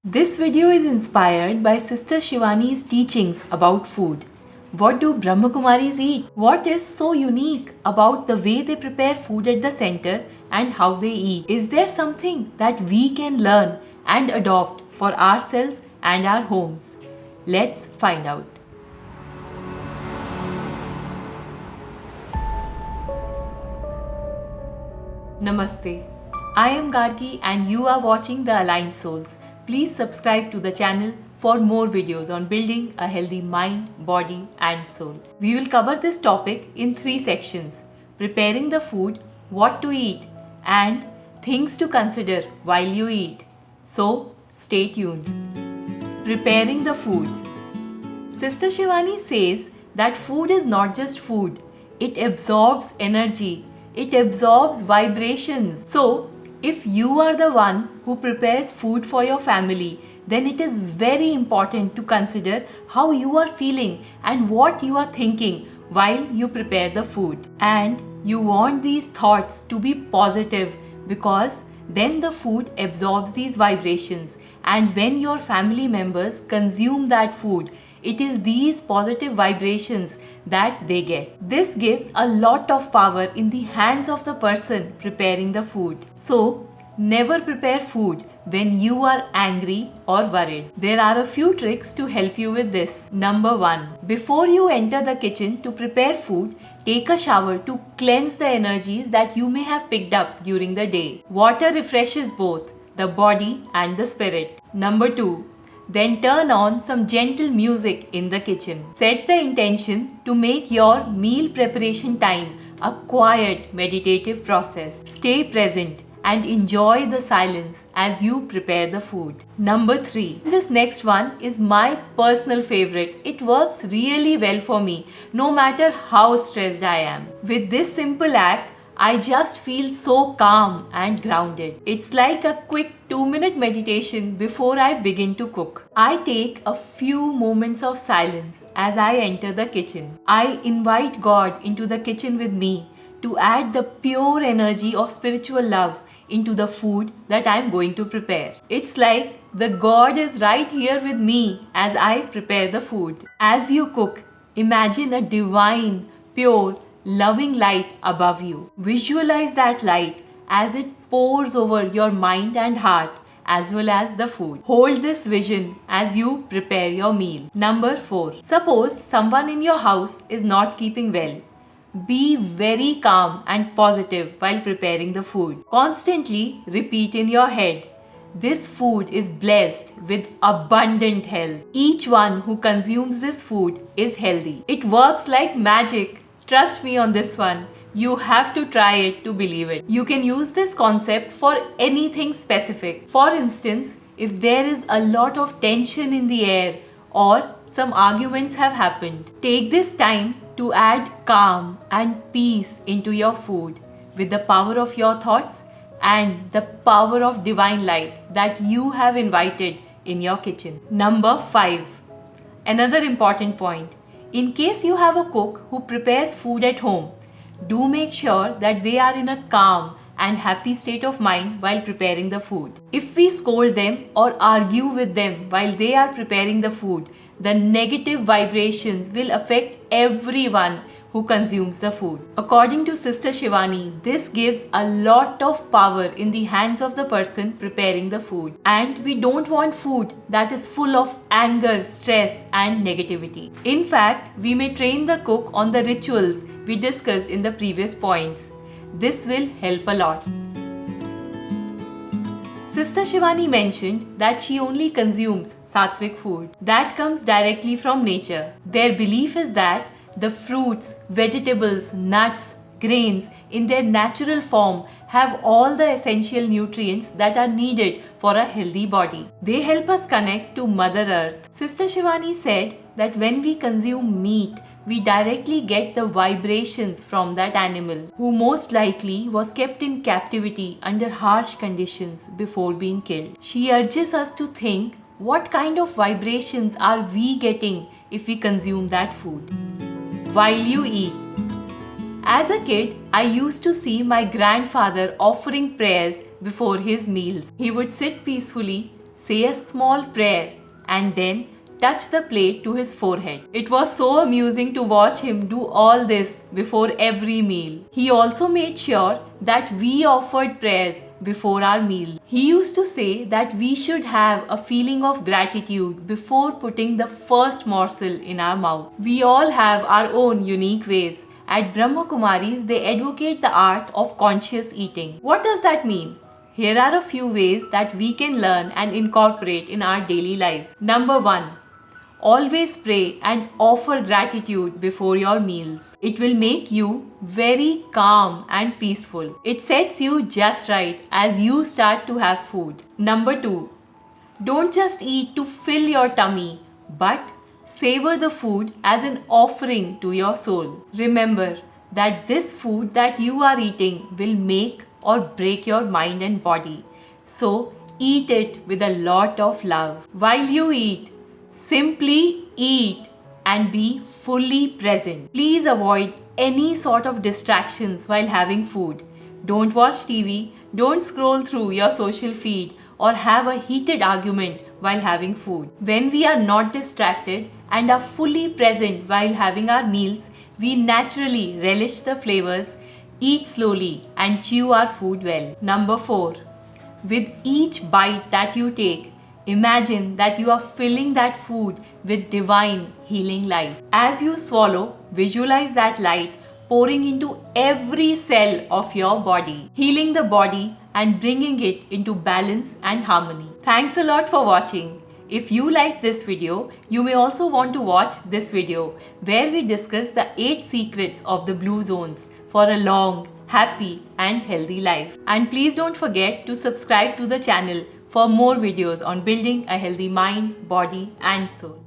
This video is inspired by Sister Shivani's teachings about food. What do Brahmakumaris eat? What is so unique about the way they prepare food at the center and how they eat? Is there something that we can learn and adopt for ourselves and our homes? Let's find out. Namaste. I am Gargi and you are watching The Aligned Souls. Please subscribe to the channel for more videos on building a healthy mind, body and soul. We will cover this topic in 3 sections: preparing the food, what to eat and things to consider while you eat. So stay tuned. Preparing the food. Sister Shivani says that food is not just food. It absorbs energy. It absorbs vibrations. So, if you are the one who prepares food for your family, then it is very important to consider how you are feeling and what you are thinking while you prepare the food. And you want these thoughts to be positive because then the food absorbs these vibrations, and when your family members consume that food, it is these positive vibrations that they get. This gives a lot of power in the hands of the person preparing the food. So, never prepare food when you are angry or worried. There are a few tricks to help you with this. Number 1. Before you enter the kitchen to prepare food, take a shower to cleanse the energies that you may have picked up during the day. Water refreshes both the body and the spirit. Number 2. Then turn on some gentle music in the kitchen. Set the intention to make your meal preparation time a quiet, meditative process. Stay present and enjoy the silence as you prepare the food. Number 3. This next one is my personal favorite. It works really well for me, no matter how stressed I am. With this simple act, I just feel so calm and grounded. It's like a quick 2-minute meditation before I begin to cook. I take a few moments of silence as I enter the kitchen. I invite God into the kitchen with me to add the pure energy of spiritual love into the food that I'm going to prepare. It's like the God is right here with me as I prepare the food. As you cook, imagine a divine, pure, loving light above you. Visualize that light as it pours over your mind and heart as well as the food. Hold this vision as you prepare your meal. Number 4. Suppose someone in your house is not keeping well. Be very calm and positive while preparing the food. Constantly repeat in your head, this food is blessed with abundant health. Each one who consumes this food is healthy. It works like magic. Trust me on this one. You have to try it to believe it. You can use this concept for anything specific. For instance, if there is a lot of tension in the air or some arguments have happened, take this time to add calm and peace into your food with the power of your thoughts and the power of divine light that you have invited in your kitchen. Number 5. Another important point. In case you have a cook who prepares food at home, do make sure that they are in a calm and happy state of mind while preparing the food. If we scold them or argue with them while they are preparing the food, the negative vibrations will affect everyone who consumes the food. According to Sister Shivani, this gives a lot of power in the hands of the person preparing the food. And we don't want food that is full of anger, stress and negativity. In fact, we may train the cook on the rituals we discussed in the previous points. This will help a lot. Sister Shivani mentioned that she only consumes sattvic food that comes directly from nature. Their belief is that the fruits, vegetables, nuts, grains in their natural form have all the essential nutrients that are needed for a healthy body. They help us connect to Mother Earth. Sister Shivani said that when we consume meat, we directly get the vibrations from that animal, who most likely was kept in captivity under harsh conditions before being killed. She urges us to think, what kind of vibrations are we getting if we consume that food? While you eat. As a kid, I used to see my grandfather offering prayers before his meals. He would sit peacefully, say a small prayer, and then touch the plate to his forehead. It was so amusing to watch him do all this before every meal. He also made sure that we offered prayers before our meal. He used to say that we should have a feeling of gratitude before putting the first morsel in our mouth. We all have our own unique ways. At Brahma Kumaris, they advocate the art of conscious eating. What does that mean? Here are a few ways that we can learn and incorporate in our daily lives. Number 1. Always pray and offer gratitude before your meals. It will make you very calm and peaceful. It sets you just right as you start to have food. Number 2. Don't just eat to fill your tummy, but savor the food as an offering to your soul. Remember that this food that you are eating will make or break your mind and body. So eat it with a lot of love. While you eat, simply eat and be fully present. Please avoid any sort of distractions while having food. Don't watch TV, don't scroll through your social feed or have a heated argument while having food. When we are not distracted and are fully present while having our meals, we naturally relish the flavors, eat slowly and chew our food well. Number 4. With each bite that you take, imagine that you are filling that food with divine healing light. As you swallow, visualize that light pouring into every cell of your body, healing the body and bringing it into balance and harmony. Thanks a lot for watching. If you like this video, you may also want to watch this video where we discuss the 8 secrets of the blue zones for a long, happy and healthy life. And please don't forget to subscribe to the channel for more videos on building a healthy mind, body and soul.